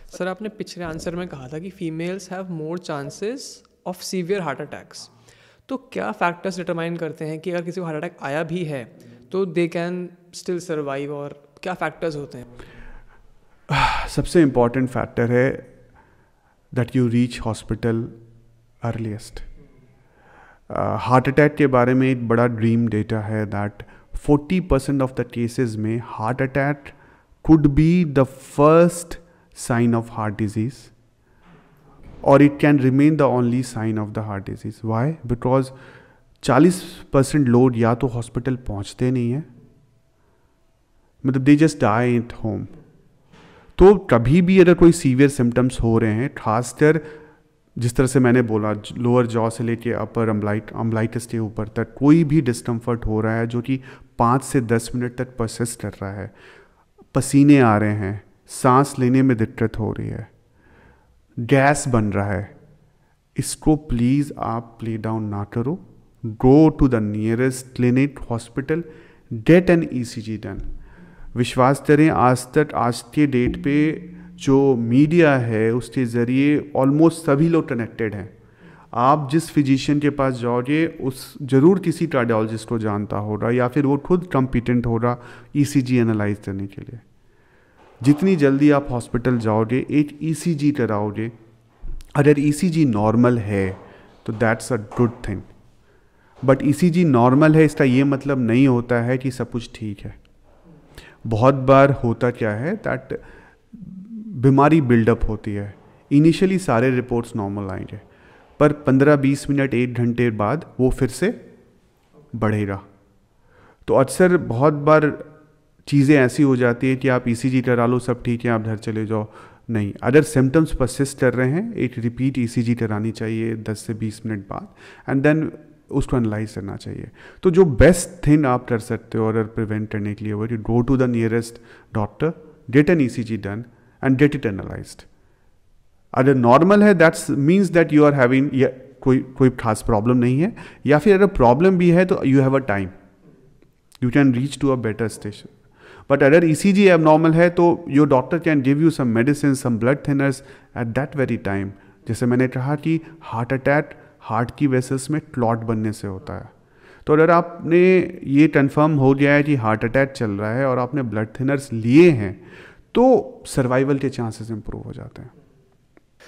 Sir आपने पिछले answer में कहा था कि females have more chances of severe heart attacks, तो क्या फैक्टर्स डिटरमाइन करते हैं कि अगर किसी को हार्ट अटैक आया भी है तो दे कैन स्टिल सर्वाइव, और क्या फैक्टर्स होते हैं? सबसे इम्पॉर्टेंट फैक्टर है that you reach hospital earliest. Heart attack के बारे में एक बड़ा ड्रीम डेटा है दैट 40% ऑफ द केसेस में heart attack could be the first sign of heart disease, और it can remain the only sign of the heart disease. Why? Because 40% लोग या तो हॉस्पिटल पहुंचते नहीं हैं, मतलब they just die at home. तो कभी भी अगर कोई सीवियर सिम्टम्स हो रहे हैं, खासकर जिस तरह से मैंने बोला लोअर जॉ से लेके अपर अम्बलाइटिस के ऊपर तक कोई भी डिस्कम्फर्ट हो रहा है जो कि 5 से 10 मिनट तक परसिस्ट कर रहा है, पसीने आ रहे हैं, सांस लेने में दिक्कत हो रही है, गैस बन रहा है, इसको प्लीज़ आप प्ले डाउन ना करो। Go to the nearest clinic, hospital, get an ECG done. विश्वास करें, आज के डेट पे जो मीडिया है उसके ज़रिए ऑलमोस्ट सभी लोग कनेक्टेड हैं। आप जिस फिजिशियन के पास जाओगे उस ज़रूर किसी कार्डियोलॉजिस्ट को जानता होगा, या फिर वो खुद कॉम्पिटेंट होगा ECG एनालाइज करने के लिए। जितनी जल्दी आप हॉस्पिटल जाओगे, एक ECG कराओगे, अगर ECG नॉर्मल है तो that's a good thing. But ECG normal है इसका ये मतलब नहीं होता है कि सब कुछ ठीक है। बहुत बार होता क्या है दैट बीमारी बिल्डअप होती है, इनिशियली सारे रिपोर्ट्स नॉर्मल आएंगे, पर 15-20 मिनट 1 घंटे बाद वो फिर से बढ़ेगा। तो अक्सर बहुत बार चीज़ें ऐसी हो जाती है कि आप ECG करा लो, सब ठीक है, आप घर चले जाओ। नहीं, अगर सिम्टम्स परसिस्ट कर रहे हैं, एक रिपीट ECG करानी चाहिए 10 से 20 मिनट बाद, एंड देन उसको एनालाइज करना चाहिए। तो जो बेस्ट थिंग आप कर सकते हो अगर प्रिवेंट करने के लिए वो कि go to the nearest doctor, get an ECG done and get it analysed. अगर नॉर्मल है that's means that you are having कोई खास प्रॉब्लम नहीं है, या फिर अगर प्रॉब्लम भी है तो you have a time, you can reach to a better station. But अगर ECG एबनॉर्मल है तो your doctor can give you some medicine, some blood thinners at that very time. जैसे मैंने कहा कि हार्ट अटैक हार्ट की vessels में clot बनने से होता है। तो अगर आपने ये कंफर्म हो गया है कि हार्ट अटैक चल रहा है और आपने ब्लड थिनर्स लिए हैं तो सर्वाइवल के चांसेस इंप्रूव हो जाते हैं।